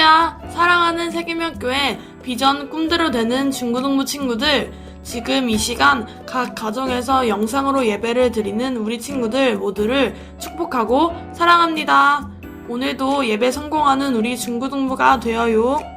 할렐루야! 사랑하는 세계명교회 비전 꿈대로 되는 중고등부 친구들, 지금 이 시간 각 가정에서 영상으로 예배를 드리는 우리 친구들 모두를 축복하고 사랑합니다. 오늘도 예배 성공하는 우리 중고등부가 되어요.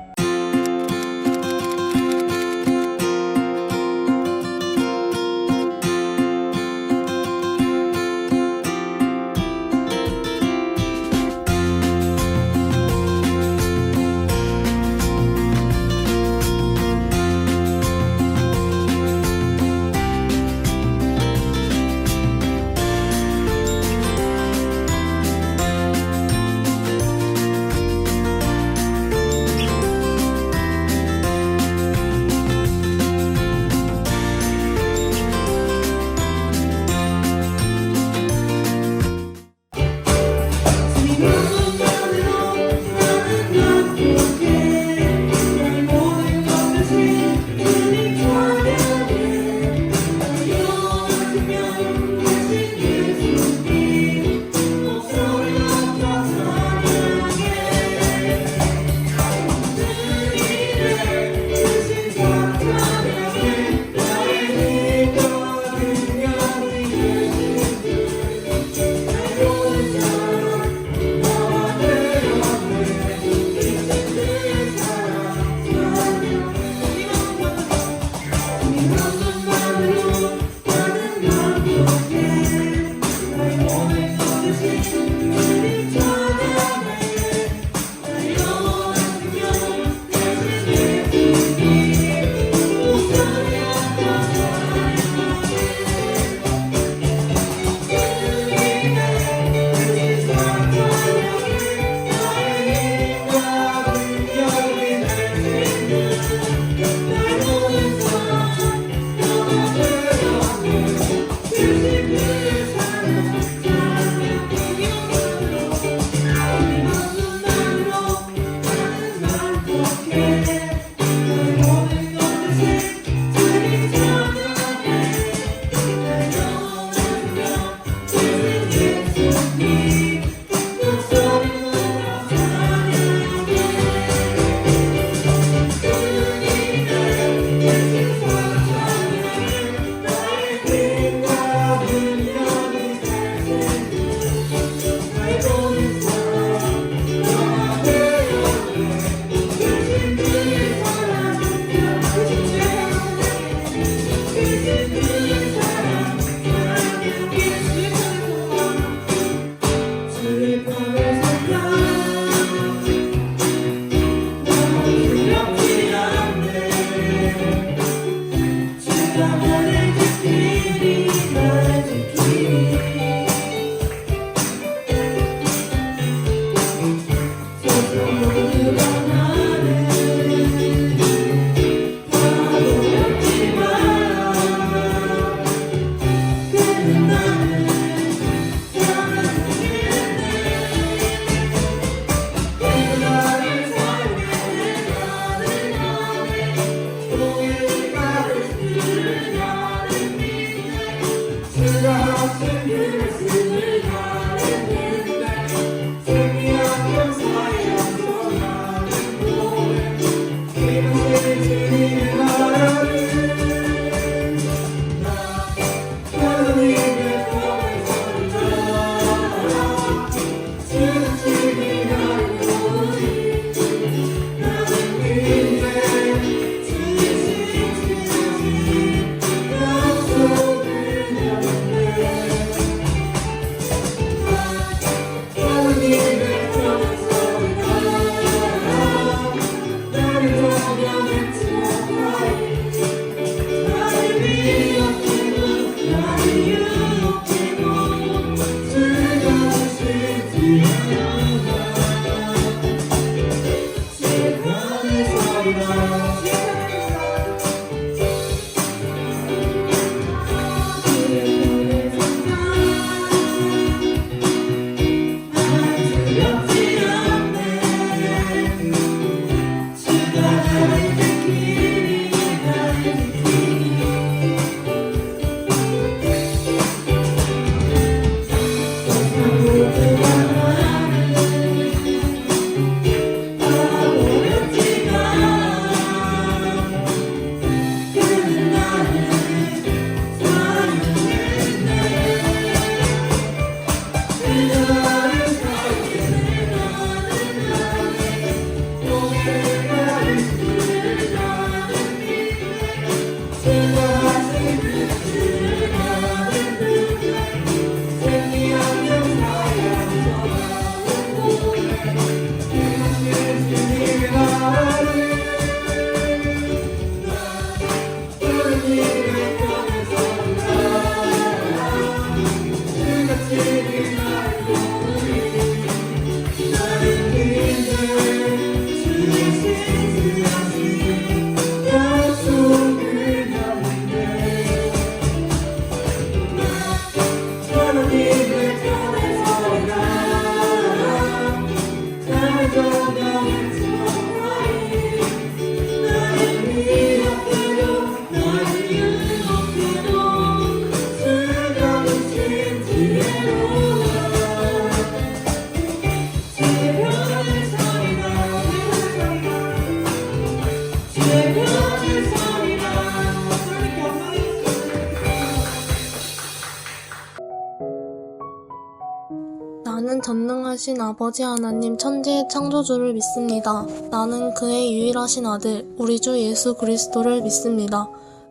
전능하신 아버지 하나님 천지의 창조주를 믿습니다. 나는 그의 유일하신 아들, 우리 주 예수 그리스도를 믿습니다.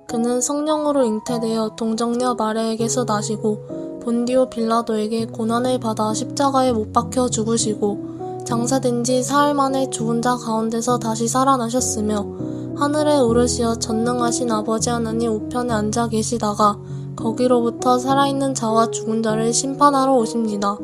그는 성령으로 잉태되어 동정녀 마리아에게서 나시고 본디오 빌라도에게 고난을 받아 십자가에 못 박혀 죽으시고 장사된 지 사흘 만에 죽은 자 가운데서 다시 살아나셨으며 하늘에 오르시어 전능하신 아버지 하나님 우편에 앉아 계시다가 거기로부터 살아있는 자와 죽은 자를 심판하러 오십니다.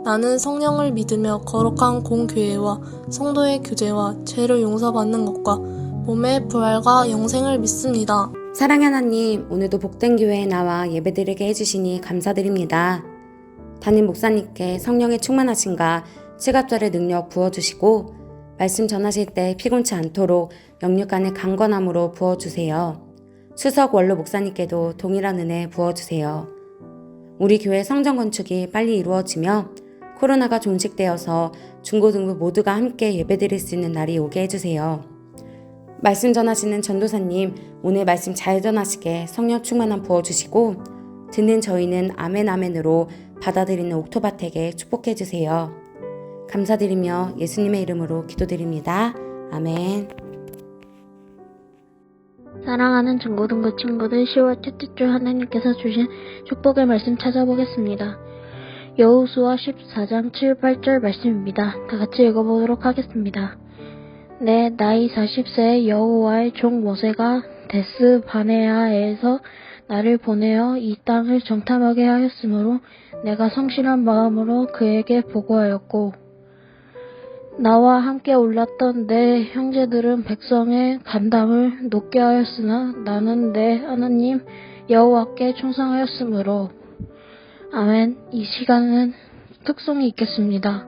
나는 성령을 믿으며 거룩한 공교회와 성도의 교제와 죄를 용서받는 것과 몸의 부활과 영생을 믿습니다. 사랑의 하나님, 오늘도 복된 교회에 나와 예배드리게 해주시니 감사드립니다. 담임 목사님께 성령의 충만하심과 칠갑절의 능력 부어주시고 말씀 전하실 때 피곤치 않도록 영육간의 강건함으로 부어주세요. 수석 원로 목사님께도 동일한 은혜 부어주세요. 우리 교회 성전 건축이 빨리 이루어지며 코로나가 종식되어서 중고등부 모두가 함께 예배드릴 수 있는 날이 오게 해주세요. 말씀 전하시는 전도사님, 오늘 말씀 잘 전하시게 성령 충만함 부어주시고 듣는 저희는 아멘 아멘으로 받아들이는 옥토바텍에 축복해주세요. 감사드리며 예수님의 이름으로 기도드립니다. 아멘. 사랑하는 중고등부 친구들, 10월 첫째 주 하나님께서 주신 축복의 말씀 찾아보겠습니다. 여호수아 14장 7, 8절 말씀입니다. 다 같이 읽어보도록 하겠습니다. 내 나이 40세의 여호와의 종 모세가 데스 바네아에서 나를 보내어 이 땅을 정탐하게 하였으므로 내가 성실한 마음으로 그에게 보고하였고 나와 함께 올랐던 내 형제들은 백성의 간담을 높게 하였으나 나는 내 하나님 여호와께 충성하였으므로. 아멘. 이 시간은 특송이 있겠습니다.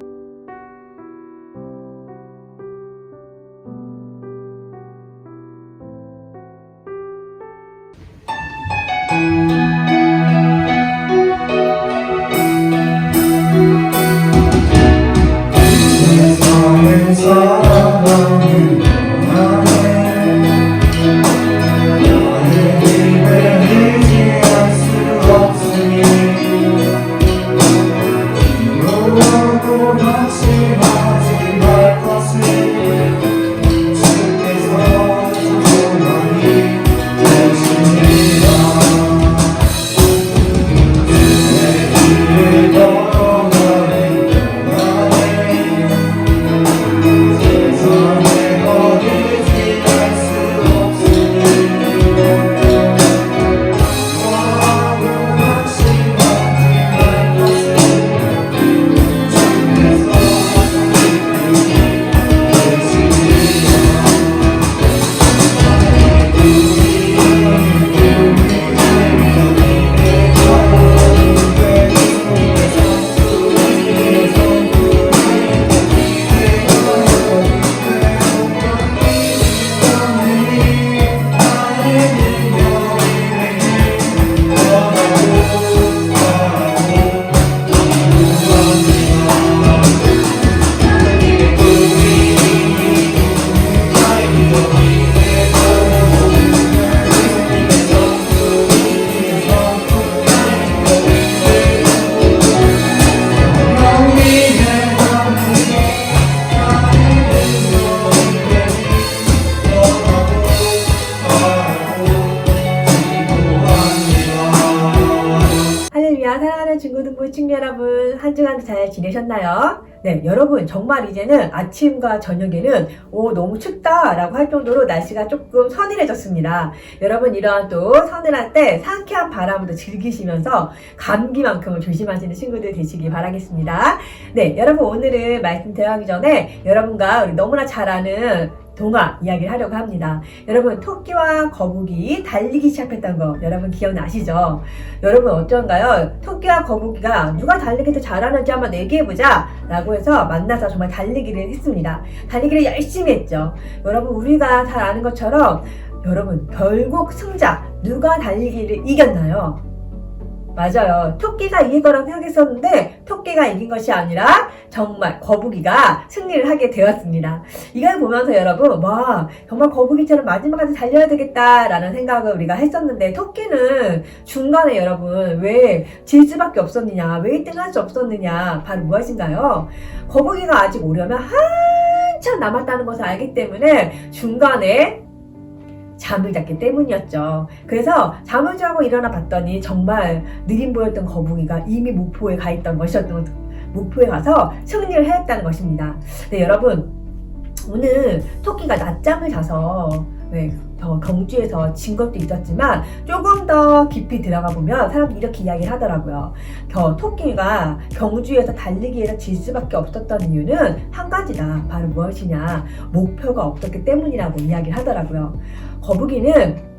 사랑하는 중고등부 친구 여러분, 한 주간 잘 지내셨나요? 네, 여러분 정말 이제는 아침과 저녁에는 너무 춥다라고 할 정도로 날씨가 조금 서늘해졌습니다. 여러분 이러한 또 서늘할 때 상쾌한 바람을 즐기시면서 감기만큼은 조심하시는 친구들 되시기 바라겠습니다. 네, 여러분 오늘은 말씀 대화하기 전에 여러분과 우리 너무나 잘 아는 동화 이야기를 하려고 합니다. 여러분 토끼와 거북이 달리기 시작했던 거 여러분 기억나시죠? 여러분 어쩐가요? 토끼와 거북이가 누가 달리기 더 잘하는지 한번 얘기해보자 라고 해서 만나서 정말 달리기를 했습니다. 달리기를 열심히 했죠. 여러분 우리가 잘 아는 것처럼 여러분 결국 승자 누가 달리기를 이겼나요? 맞아요. 토끼가 이길 거라고 생각했었는데 토끼가 이긴 것이 아니라 정말 거북이가 승리를 하게 되었습니다. 이걸 보면서 여러분, 와, 정말 거북이처럼 마지막까지 달려야 되겠다라는 생각을 우리가 했었는데 토끼는 중간에 여러분 왜 질 수밖에 없었느냐, 왜 1등 할 수 없었느냐, 바로 무엇인가요? 거북이가 아직 오려면 한참 남았다는 것을 알기 때문에 중간에 잠을 잤기 때문이었죠. 그래서 잠을 자고 일어나 봤더니 정말 느림 보였던 거북이가 이미 목포에 가 있던 것이었던, 목포에 가서 승리를 하였다는 것입니다. 네, 여러분, 오늘 토끼가 낮잠을 자서 더 경주에서 진 것도 있었지만 조금 더 깊이 들어가 보면 사람들이 이렇게 이야기를 하더라고요. 토끼가 경주에서 달리기에서 질 수밖에 없었던 이유는 한 가지다. 바로 무엇이냐? 목표가 없었기 때문이라고 이야기를 하더라고요. 거북이는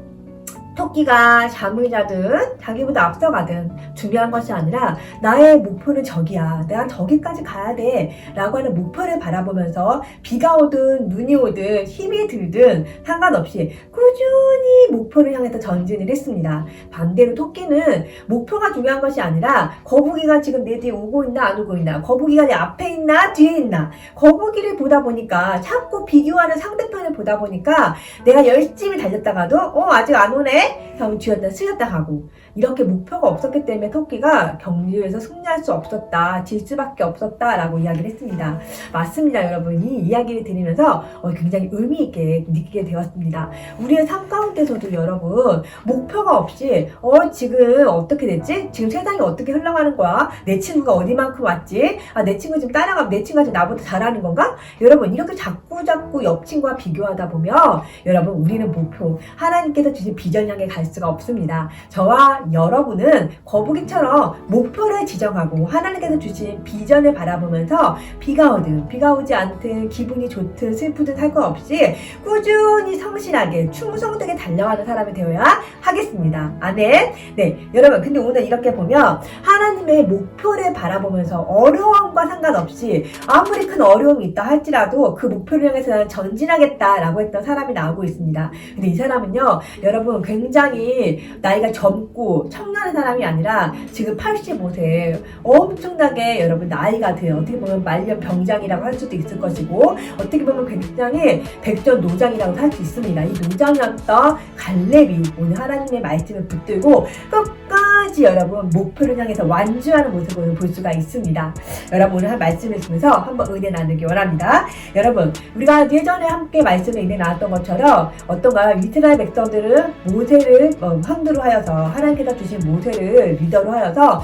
토끼가 잠을 자든 자기보다 앞서가든 중요한 것이 아니라 나의 목표는 저기야. 내가 저기까지 가야 돼. 라고 하는 목표를 바라보면서 비가 오든 눈이 오든 힘이 들든 상관없이 꾸준히 목표를 향해서 전진을 했습니다. 반대로 토끼는 목표가 중요한 것이 아니라 거북이가 지금 내 뒤에 오고 있나 안 오고 있나, 거북이가 내 앞에 있나 뒤에 있나, 거북이를 보다 보니까 자꾸 비교하는 상대편을 보다 보니까 내가 열심히 달렸다가도 아직 안 오네? 그럼 쥐었다 쓰였다 하고, 이렇게 목표가 없었기 때문에 토끼가 경주에서 승리할 수 없었다, 질 수밖에 없었다 라고 이야기를 했습니다. 맞습니다. 여러분, 이 이야기를 들으면서 굉장히 의미 있게 느끼게 되었습니다. 우리의 삶 가운데서도 여러분, 목표가 없이 지금 어떻게 됐지? 지금 세상이 어떻게 흘러가는 거야? 내 친구가 어디만큼 왔지? 내 친구 지금 따라가면 내 친구가 지금 나보다 잘하는 건가? 여러분, 이렇게 자꾸 옆 친구와 비교하다 보면 여러분, 우리는 목표, 하나님께서 주신 비전 향해 갈 수가 없습니다. 저와 여러분은 거북이처럼 목표를 지정하고 하나님께서 주신 비전을 바라보면서 비가 오든 비가 오지 않든 기분이 좋든 슬프든 할 것 없이 꾸준히 성실하게 충성되게 달려가는 사람이 되어야 하겠습니다. 아멘. 네, 여러분, 근데 오늘 이렇게 보면 하나님의 목표를 바라보면서 어려움과 상관없이 아무리 큰 어려움이 있다 할지라도 그 목표를 향해서 나는 전진하겠다라고 했던 사람이 나오고 있습니다. 근데 이 사람은요, 여러분, 굉장히 나이가 젊고 청년의 사람이 아니라 지금 85세, 엄청나게 여러분 나이가 돼요. 어떻게 보면 말년 병장이라고 할 수도 있을 것이고, 어떻게 보면 굉장히 백전노장이라고 할 수 있습니다. 이 노장이었던 갈렙이 오늘 하나님의 말씀을 붙들고 끝까지 여러분 목표를 향해서 완주하는 모습을 볼 수가 있습니다. 여러분, 오늘 한 말씀을 통해서 한번 은혜 나누기 원합니다. 여러분, 우리가 예전에 함께 말씀에 은혜 나눴던 것처럼 어떤가요? 이스라엘 백성들은 모세를 황두로 하여서, 하나님께서 주신 모세를 리더로 하여서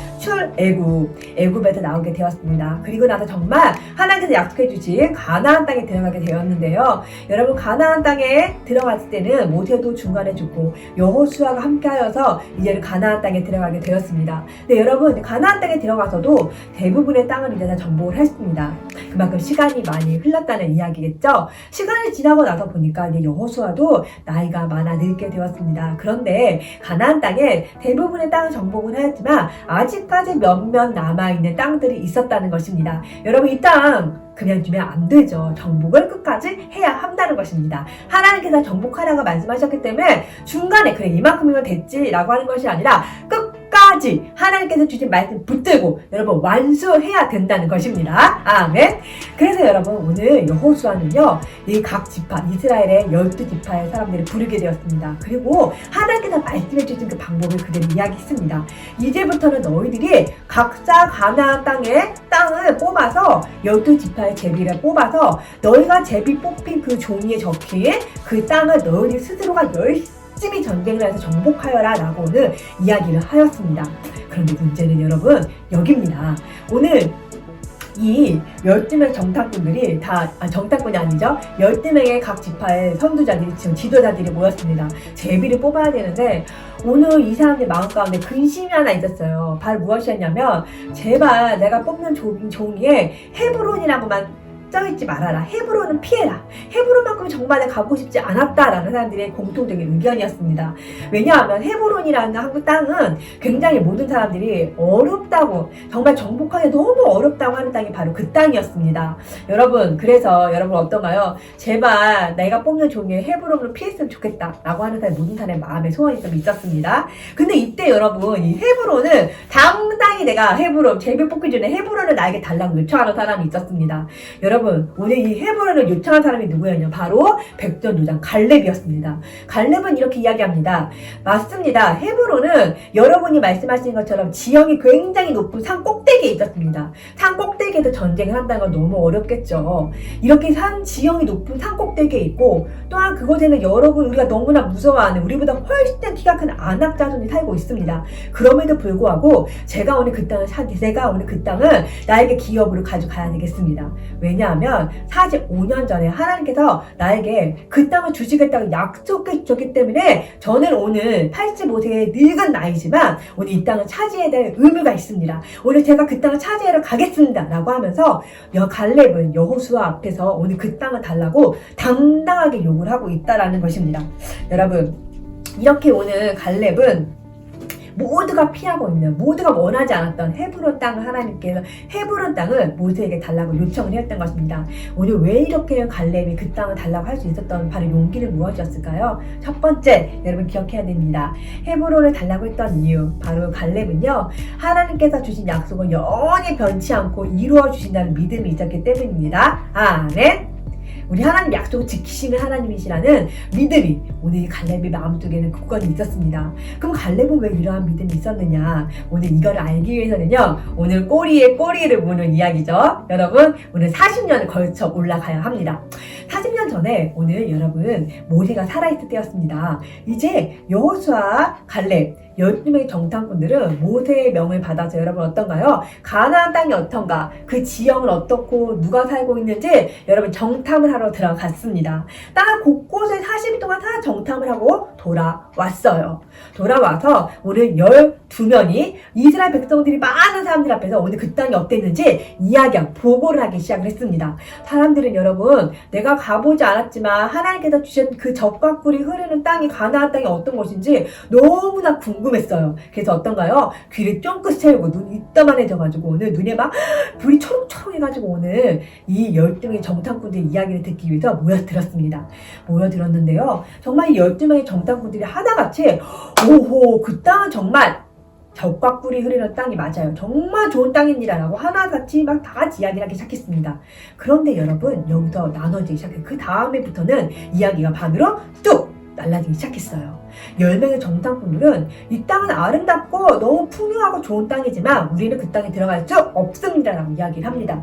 애굽에서 나오게 되었습니다. 그리고 나서 정말 하나님께서 약속해 주신 가나안 땅에 들어가게 되었는데요. 여러분, 가나안 땅에 들어갔을 때는 모세도 중간에 죽고 여호수아가 함께 하여서 이제는 가나안 땅에 들어가게 되었습니다. 네, 여러분, 가나안 땅에 들어가서도 대부분의 땅을 이제 다 정복을 했습니다. 그만큼 시간이 많이 흘렀다는 이야기겠죠. 시간이 지나고 나서 보니까 이제 여호수아도 나이가 많아 늙게 되었습니다. 그런데 가나안 땅에 대부분의 땅을 정복을 하였지만 아직까지 몇몇 남아있는 땅들이 있었다는 것입니다. 여러분, 이 땅 그냥 주면 안 되죠. 정복을 끝까지 해야 한다는 것입니다. 하나님께서 정복하라고 말씀하셨기 때문에 중간에 그래 이만큼이면 됐지 라고 하는 것이 아니라 끝까지 하나님께서 주신 말씀 붙들고 여러분 완수해야 된다는 것입니다. 아멘. 그래서 여러분, 오늘 여호수아는요, 이 각 지파, 이스라엘의 12지파의 사람들을 부르게 되었습니다. 그리고 하나님께서 말씀해 주신 그 방법을 그대로 이야기했습니다. 이제부터는 너희들이 각자 가나안 땅을 뽑아서 12지파의 제비를 뽑아서 너희가 제비 뽑힌 그 종이에 적힌 그 땅을 너희들 스스로가 열심히 전쟁을 해서 정복하여라 라고 오늘 이야기를 하였습니다. 그런데 문제는 여러분 여기입니다. 오늘 이 12명 정탐꾼들이 정탐꾼이 아니죠. 12명의 각 지파의 선두자들이 지금 지도자들이 모였습니다. 제비를 뽑아야 되는데 오늘 이 사람들 마음 가운데 근심이 하나 있었어요. 바로 무엇이었냐면, 제발 내가 뽑는 종이에 헤브론이라고만 걱정하지 말아라. 헤브론은 피해라. 헤브론만큼 정말 내가 가고 싶지 않았다라는 사람들의 공통적인 의견이었습니다. 왜냐하면 헤브론이라는 한국 땅은 굉장히 모든 사람들이 어렵다고, 정말 정복하기 너무 어렵다고 하는 땅이 바로 그 땅이었습니다. 여러분, 그래서 여러분 어떤가요? 제발 내가 뽑는 종류의 헤브론으로 피했으면 좋겠다 라고 하는 사람이 모든 사람의 마음에 소원이 좀 있었습니다. 근데 이때 여러분, 이 헤브론은 당당히 내가 헤브론, 제비 뽑기 전에 헤브론을 나에게 달라고 요청하는 사람이 있었습니다. 여러분, 오늘 이 헤브론을 요청한 사람이 누구였냐? 바로 백전도장 갈렙이었습니다. 갈렙은 이렇게 이야기합니다. 맞습니다. 헤브론은 여러분이 말씀하신 것처럼 지형이 굉장히 높은 산 꼭대기에 있었습니다. 산 꼭대기에서 전쟁을 한다는 건 너무 어렵겠죠. 이렇게 지형이 높은 산 꼭대기에 있고, 또한 그곳에는 여러분 우리가 너무나 무서워하는, 우리보다 훨씬 키가 큰 아낙 자손이 살고 있습니다. 그럼에도 불구하고 제가 오늘 그 땅을 나에게 기업으로 가져가야 되겠습니다. 왜냐하면 45년 전에 하나님께서 나에게 그 땅을 주시겠다고 약속해 주셨기 때문에 저는 오늘 85세의 늙은 나이지만 오늘 이 땅을 차지해야 될 의무가 있습니다. 오늘 제가 그 땅을 차지하러 가겠습니다 라고 하면서 갈렙은 여호수아 앞에서 오늘 그 땅을 달라고 당당하게 요구를 하고 있다라는 것입니다. 여러분, 이렇게 오늘 갈렙은 모두가 피하고 있는, 모두가 원하지 않았던 헤브론 땅을 하나님께서 헤브론 땅을 모세에게 달라고 요청을 했던 것입니다. 오늘 왜 이렇게 갈렙이 그 땅을 달라고 할 수 있었던 바로 용기는 무엇이었을까요? 첫 번째, 여러분 기억해야 됩니다. 헤브론을 달라고 했던 이유, 바로 갈렙은요, 하나님께서 주신 약속을 영원히 변치 않고 이루어 주신다는 믿음이 있었기 때문입니다. 아멘. 우리 하나님 약속을 지키시는 하나님이시라는 믿음이 오늘 갈렙의 마음속에는 굳건히 있었습니다. 그럼 갈렙은 왜 이러한 믿음이 있었느냐? 오늘 이걸 알기 위해서는요, 오늘 꼬리에 꼬리를 무는 이야기죠. 여러분, 오늘 40년을 걸쳐 올라가야 합니다. 40년 전에 오늘 여러분 모세가 살아있을 때였습니다. 이제 여호수아, 갈렙 12명의 정탐꾼들은 모세의 명을 받아서 여러분 어떤가요? 가나안 땅이 어떤가? 그 지형은 어떻고 누가 살고 있는지 여러분 정탐을 하러 들어갔습니다. 땅 곳곳에 40일 동안 다 정탐을 하고 돌아왔어요. 돌아와서 오늘 12명이 이스라엘 백성들이 많은 사람들 앞에서 오늘 그 땅이 어땠는지 이야기하고 보고를 하기 시작을 했습니다. 사람들은 여러분, 내가 가보지 않았지만 하나님께서 주신 그 젖과 꿀이 흐르는 땅이 가나안 땅이 어떤 곳인지 너무나 궁금했어요. 그래서 어떤가요? 귀를 쫑긋 세우고 눈이 이따만해져가지고 오늘 눈에 막 불이 초롱초롱해가지고 오늘 이 12명의 정탐꾼들의 이야기를 듣기 위해서 모여들었습니다. 모여들었는데요, 정말 이 12명의 정탐꾼들이 하나같이 오호, 그 땅은 정말 젖과 꿀이 흐르는 땅이 맞아요. 정말 좋은 땅입니다 라고 하나같이 막 다 같이 이야기를 하기 시작했습니다. 그런데 여러분, 여기서 나눠지기 시작해요. 그 다음에부터는 이야기가 반으로 뚝 날라지기 시작했어요. 10명의 정탐꾼들은 이 땅은 아름답고 너무 풍요하고 좋은 땅이지만 우리는 그 땅에 들어갈 수 없습니다 라고 이야기를 합니다.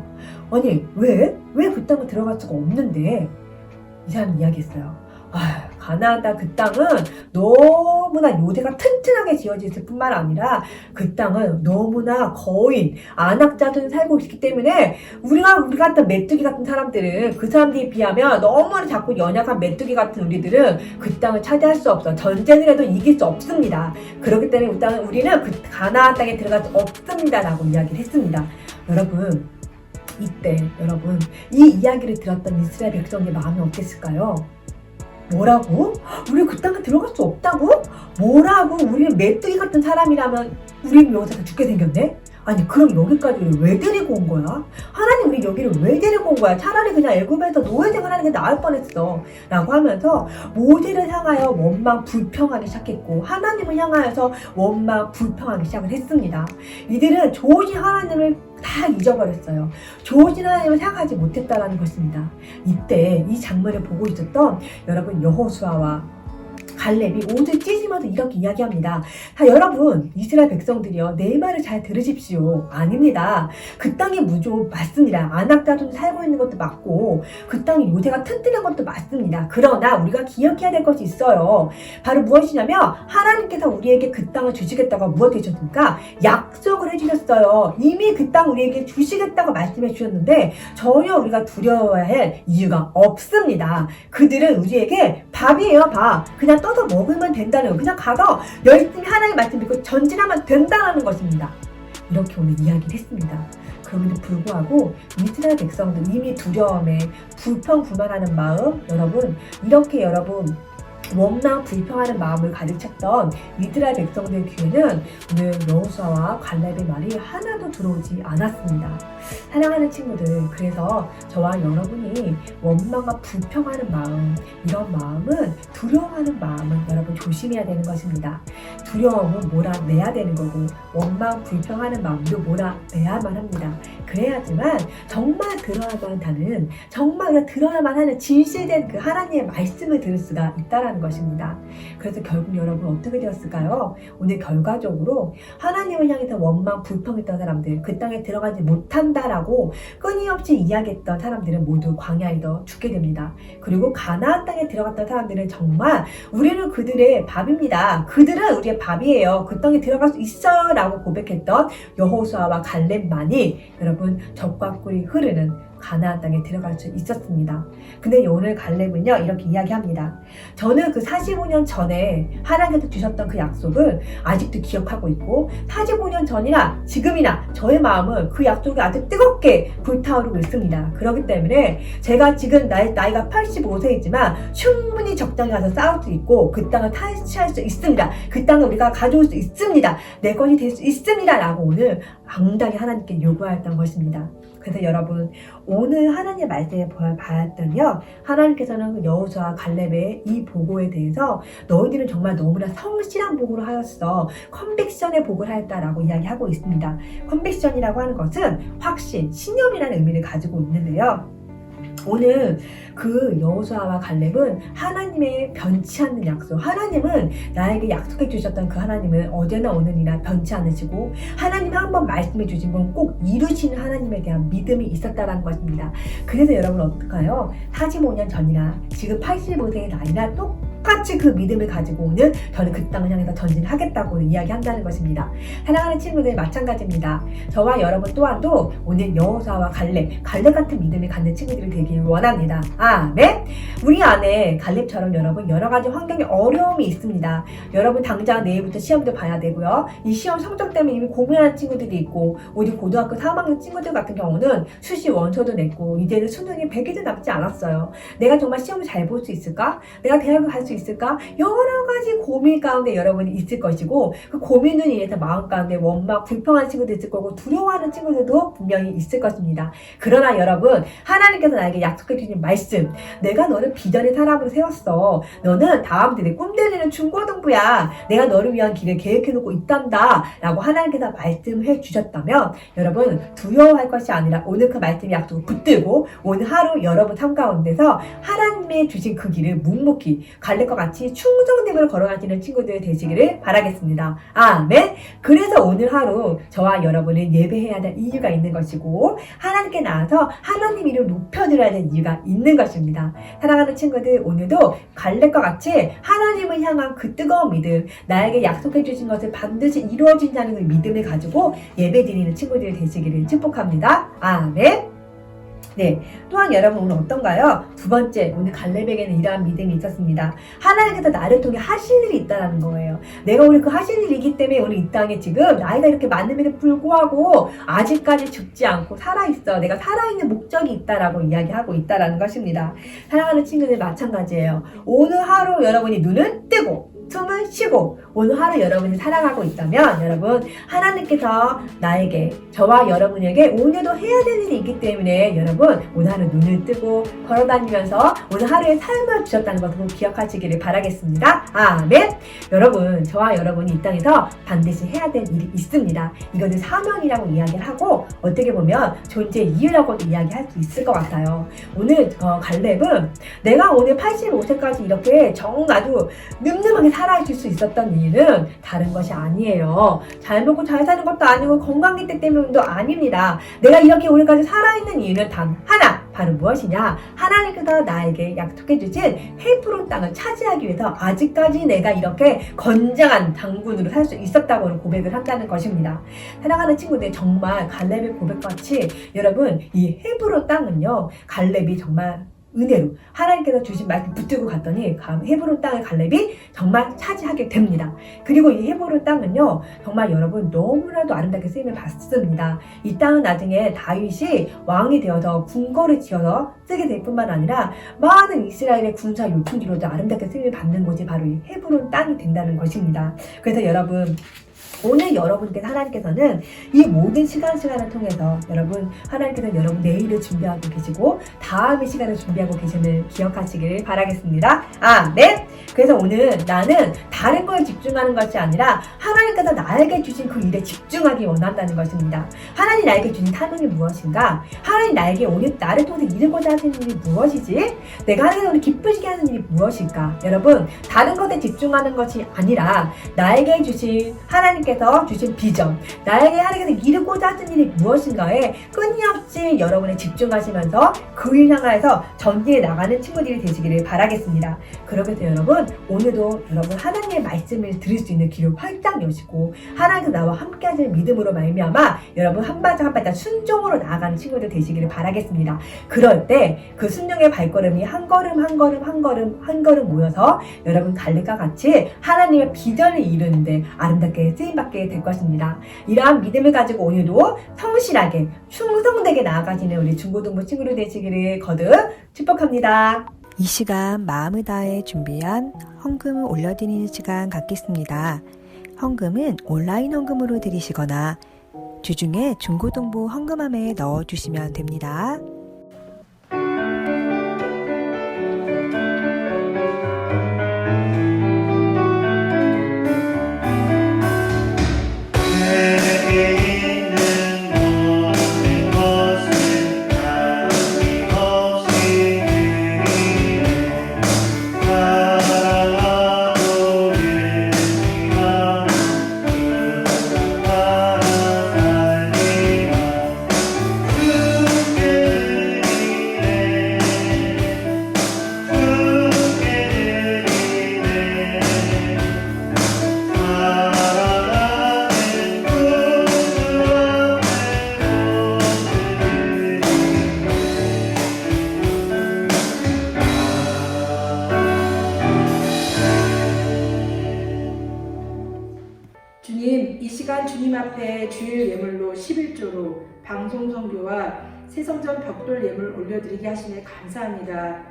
아니, 왜 그 땅에 들어갈 수가 없는데? 이 사람이 이야기했어요. 가나안 땅 그 땅은 너무나 요새가 튼튼하게 지어졌을 뿐만 아니라 그 땅은 너무나 거인, 안악자들이 살고 있기 때문에 우리 같은 메뚜기 같은 사람들은 그 사람들에 비하면 너무나 작고 연약한 메뚜기 같은 우리들은 그 땅을 차지할 수 없어. 전쟁을 해도 이길 수 없습니다. 그렇기 때문에 우리는 그 가나안 땅에 들어갈 수 없습니다 라고 이야기를 했습니다. 여러분, 이때 여러분 이 이야기를 들었던 이스라엘 백성의 마음이 어땠을까요? 뭐라고? 우리 그 땅에 들어갈 수 없다고? 뭐라고? 우리는 메뚜기 같은 사람이라면 우리는 여기서 죽게 생겼네? 아니, 그럼 여기까지 우리 왜 데리고 온 거야? 하나님, 우리 여기를 왜 데리고 온 거야? 차라리 그냥 애굽에서 노예생활 하는 게 나을 뻔했어 라고 하면서 모세를 향하여 원망 불평하기 시작했고 하나님을 향하여서 원망 불평하기 시작을 했습니다. 이들은 좋으신 하나님을 다 잊어버렸어요. 좋으신 하나님을 생각하지 못했다라는 것입니다. 이때 이 장면을 보고 있었던 여러분 여호수아와 갈렙이 옷을 찢으면서 이렇게 이야기합니다. 여러분, 이스라엘 백성들이요, 내 말을 잘 들으십시오. 아닙니다. 그 땅이 맞습니다. 안악자손이 살고 있는 것도 맞고 그 땅이 요새가 튼튼한 것도 맞습니다. 그러나 우리가 기억해야 될 것이 있어요. 바로 무엇이냐면 하나님께서 우리에게 그 땅을 주시겠다고 무엇해 주셨습니까? 약속을 해주셨어요. 이미 그 땅 우리에게 주시겠다고 말씀해 주셨는데 전혀 우리가 두려워해야 할 이유가 없습니다. 그들은 우리에게 밥이에요, 밥. 그냥 떠서 먹으면 된다는 거. 그냥 가서 열심히 하나님의 말씀 믿고 전진하면 된다는 것입니다. 이렇게 오늘 이야기를 했습니다. 그럼에도 불구하고 이스라엘 백성들 이미 두려움에 불평불만하는 마음, 여러분 원망 불평하는 마음을 가득 찼던 이스라엘 백성들 귀에는 오늘 여호수아와 갈렙의 말이 하나도 들어오지 않았습니다. 사랑하는 친구들, 그래서 저와 여러분이 원망과 불평하는 마음, 이런 마음은 두려워하는 마음은 여러분 조심해야 되는 것입니다. 두려움은 몰아내야 되는 거고 원망 불평하는 마음도 몰아내야만 합니다. 그래야지만 정말 드러나만 하는, 정말 드러나만 하는 진실된 그 하나님의 말씀을 들을 수가 있다라는 것입니다. 그래서 결국 여러분 어떻게 되었을까요? 오늘 결과적으로 하나님을 향해서 원망 불평했던 사람들, 그 땅에 들어가지 못한다라고 끊임없이 이야기했던 사람들은 모두 광야에서 죽게 됩니다. 그리고 가나안 땅에 들어갔던 사람들은 정말 우리는 그들의 밥입니다. 그들은 우리의 밥이에요. 그 땅에 들어갈 수 있어요 라고 고백했던 여호수아와 갈렙만이 여러분 젖과 꿀이 흐르는 가나안 땅에 들어갈 수 있었습니다. 근데 오늘 갈렙은요 이렇게 이야기합니다. 저는 그 45년 전에 하나님께서 주셨던 그 약속을 아직도 기억하고 있고 45년 전이나 지금이나 저의 마음은 그 약속이 아주 뜨겁게 불타오르고 있습니다. 그렇기 때문에 제가 지금 나이가 85세이지만 충분히 적당히 가서 싸울 수 있고 그 땅을 탈취할 수 있습니다. 그 땅을 우리가 가져올 수 있습니다. 내 것이 될 수 있습니다 라고 오늘 당당히 하나님께 요구하였던 것입니다. 그래서 여러분 오늘 하나님의 말씀을 보았더니요 하나님께서는 여호수아 갈렙의 이 보고에 대해서 너희들은 정말 너무나 성실한 보고를 하였어, 컨빅션의 보고를 하였다라고 이야기하고 있습니다. 컨빅션이라고 하는 것은 확신, 신념이라는 의미를 가지고 있는데요. 오늘 그 여호수아와 갈렙은 하나님의 변치 않는 약속, 하나님은 나에게 약속해 주셨던 그 하나님은 어제나 오늘이나 변치 않으시고 하나님 한 번 말씀해 주신 건 꼭 이루시는 하나님에 대한 믿음이 있었다는 것입니다. 그래서 여러분 어떡해요? 45년 전이나 지금 85세의 나이나 똑같이 그 믿음을 가지고 오늘 저는 그 땅을 향해서 전진하겠다고 이야기한다는 것입니다. 사랑하는 친구들 마찬가지입니다. 저와 여러분 또한도 오늘 여호수아와 갈렙 같은 믿음을 갖는 친구들이 되길 원합니다. 아멘. 우리 안에 갈렙처럼 여러분 여러 가지 환경에 어려움이 있습니다. 여러분 당장 내일부터 시험도 봐야 되고요. 이 시험 성적 때문에 이미 고민하는 친구들이 있고 우리 고등학교 3학년 친구들 같은 경우는 수시 원서도 냈고 이제는 수능이 100일도 남지 않았어요. 내가 정말 시험을 잘 볼 수 있을까? 내가 대학을 갈 수 있을까? 여러 가지 고민 가운데 여러분이 있을 것이고 그 고민을 인해서 마음 가운데 원망, 불평하는 친구도 있을 거고 두려워하는 친구들도 분명히 있을 것입니다. 그러나 여러분 하나님께서 나에게 약속해 주신 말씀, 내가 너를 비전의 사람으로 세웠어. 너는 다음 들의 꿈들리는 중고등부야. 내가 너를 위한 길을 계획해 놓고 있단다 라고 하나님께서 말씀해 주셨다면 여러분 두려워할 것이 아니라 오늘 그 말씀의 약속을 붙들고 오늘 하루 여러분 삶 가운데서 하나님의 주신 그 길을 묵묵히 갈렙과 같이 충성됨으로 걸어가시는 친구들 되시기를 바라겠습니다. 아멘. 그래서 오늘 하루 저와 여러분은 예배해야 될 이유가 있는 것이고 하나님께 나와서 하나님 이름 높여드려야 될 이유가 있는 것입니다. 사랑하는 친구들 오늘도 갈렙과 같이 하나님을 향한 그 뜨거운 믿음, 나에게 약속해 주신 것을 반드시 이루어진다는 그 믿음을 가지고 예배 드리는 친구들 되시기를 축복합니다. 아멘. 네, 또한 여러분 오늘 어떤가요? 두 번째, 오늘 갈렙에게는 이러한 믿음이 있었습니다. 하나님께서 나를 통해 하실 일이 있다는 거예요. 내가 오늘 그 하실 일이기 때문에 오늘 이 땅에 지금 나이가 이렇게 많음에도 불구하고 아직까지 죽지 않고 살아있어. 내가 살아있는 목적이 있다라고 이야기하고 있다라는 것입니다. 사랑하는 친구들 마찬가지예요. 오늘 하루 여러분이 눈을 뜨고 숨을 쉬고 오늘 하루 여러분이 살아가고 있다면 여러분 하나님께서 나에게, 저와 여러분에게 오늘도 해야 될 일이 있기 때문에 여러분 오늘 하루 눈을 뜨고 걸어다니면서 오늘 하루의 삶을 주셨다는 것을 기억하시기를 바라겠습니다. 아멘. 여러분 저와 여러분이 이 땅에서 반드시 해야 될 일이 있습니다. 이것을 사명이라고 이야기를 하고 어떻게 보면 존재 이유라고도 이야기할 수 있을 것 같아요. 오늘 갈렙은 내가 오늘 85세까지 이렇게 아주 늠름하게 살아있을 수 있었던 이유는 다른 것이 아니에요. 잘 먹고 잘 사는 것도 아니고 건강기 때문도 아닙니다. 내가 이렇게 오늘까지 살아있는 이유는 단 하나, 바로 무엇이냐? 하나님께서 나에게 약속해 주신 헤브론 땅을 차지하기 위해서 아직까지 내가 이렇게 건장한 장군으로 살 수 있었다고 고백을 한다는 것입니다. 사랑하는 친구들 정말 갈렙의 고백같이 여러분 이 헤브론 땅은요 갈렙이 정말 은혜로 하나님께서 주신 말씀 붙들고 갔더니 헤브론 땅의 갈렙이 정말 차지하게 됩니다. 그리고 이 헤브론 땅은요, 정말 여러분 너무나도 아름답게 쓰임을 받습니다. 이 땅은 나중에 다윗이 왕이 되어서 궁궐을 지어서 쓰게 될 뿐만 아니라 많은 이스라엘의 군사 요충지로도 아름답게 쓰임을 받는 곳이 바로 이 헤브론 땅이 된다는 것입니다. 그래서 여러분, 오늘 여러분께 하나님께서는 이 모든 시간을 통해서 하나님께서 여러분 내일을 준비하고 계시고 다음의 시간을 준비하고 계심을 기억하시길 바라겠습니다. 아멘. 그래서 오늘 나는 다른 거에 집중하는 것이 아니라 하나님께서 나에게 주신 그 일에 집중하기 원한다는 것입니다. 하나님 나에게 주신 사명이 무엇인가? 하나님 나에게 오늘 나를 통해서 이루고자 하시는 일이 무엇이지? 내가 하나님께서 오늘 기쁘시게 하는 일이 무엇일까? 여러분, 다른 것에 집중하는 것이 아니라 나에게 주신 하나님께서 주신 비전, 나에게 하나님께서 이루고자 하시는 일이 무엇인가에 끊임없이 여러분이 집중하시면서 그 일 향하여서 전진해 나가는 친구들이 되시기를 바라겠습니다. 그렇게 해서 여러분, 오늘도 여러분 하나님의 말씀을 들을 수 있는 귀를 활짝 여시고 하나님께서 나와 함께 하시는 믿음으로 말미암아 여러분 한 발짝 한 발짝 순종으로 나아가는 친구들 되시기를 바라겠습니다. 그럴 때 그 순종의 발걸음이 한 걸음 모여서 여러분 갈렙과 같이 하나님의 비전을 이루는데 아름답게 쓰임받게 될 것입니다. 이러한 믿음을 가지고 오늘도 성실하게 충성되게 나아가시는 우리 중고등부 친구들 되시기를 거듭 축복합니다. 이 시간 마음을 다해 준비한 헌금을 올려드리는 시간 갖겠습니다. 헌금은 온라인 헌금으로 드리시거나 주중에 중고등부 헌금함에 넣어주시면 됩니다. 주님, 이 시간 주님 앞에 주일 예물로 11조로 방송 선교와 새성전 벽돌 예물 올려드리게 하시네 감사합니다.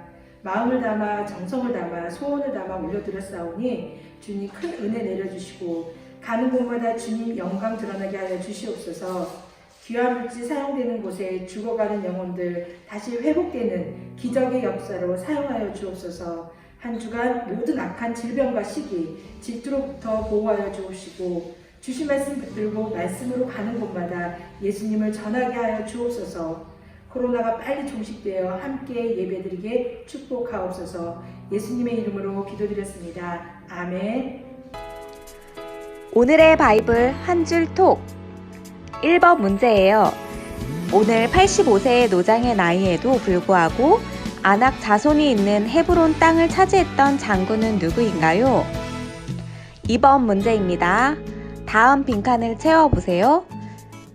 마음을 담아 정성을 담아 소원을 담아 올려드렸사오니 주님 큰 은혜 내려주시고 가는 곳마다 주님 영광 드러나게 하여 주시옵소서. 귀한 물질 사용되는 곳에 죽어가는 영혼들 다시 회복되는 기적의 역사로 사용하여 주옵소서. 한 주간 모든 악한 질병과 시기, 질투로부터 보호하여 주옵시고 주신 말씀 붙들고 말씀으로 가는 곳마다 예수님을 전하게 하여 주옵소서. 코로나가 빨리 종식되어 함께 예배드리게 축복하옵소서. 예수님의 이름으로 기도드렸습니다. 아멘. 오늘의 바이블 한 줄 톡 1번 문제예요. 오늘 85세의 노장의 나이에도 불구하고 아낙 자손이 있는 헤브론 땅을 차지했던 장군은 누구인가요? 2번 문제입니다. 다음 빈칸을 채워보세요.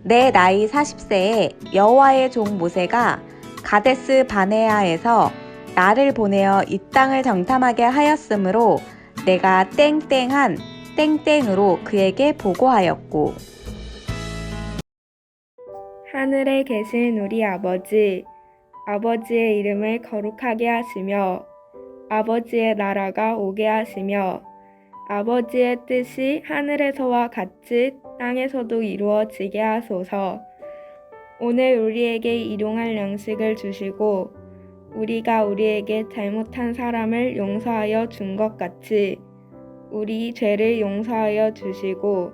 내 나이 40세에 여호와의 종 모세가 가데스 바네아에서 나를 보내어 이 땅을 정탐하게 하였으므로 내가 땡땡한 땡땡으로 그에게 보고하였고. 하늘에 계신 우리 아버지, 아버지의 이름을 거룩하게 하시며 아버지의 나라가 오게 하시며 아버지의 뜻이 하늘에서와 같이 땅에서도 이루어지게 하소서. 오늘 우리에게 일용할 양식을 주시고 우리가 우리에게 잘못한 사람을 용서하여 준 것 같이 우리 죄를 용서하여 주시고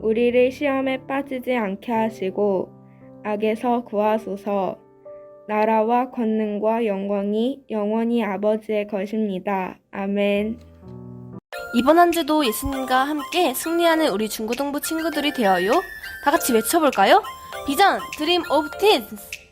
우리를 시험에 빠지지 않게 하시고 악에서 구하소서. 나라와 권능과 영광이 영원히 아버지의 것입니다. 아멘. 이번 한 주도 예수님과 함께 승리하는 우리 중고등부 친구들이 되어요. 다 같이 외쳐볼까요? 비전 드림 오브 틴스.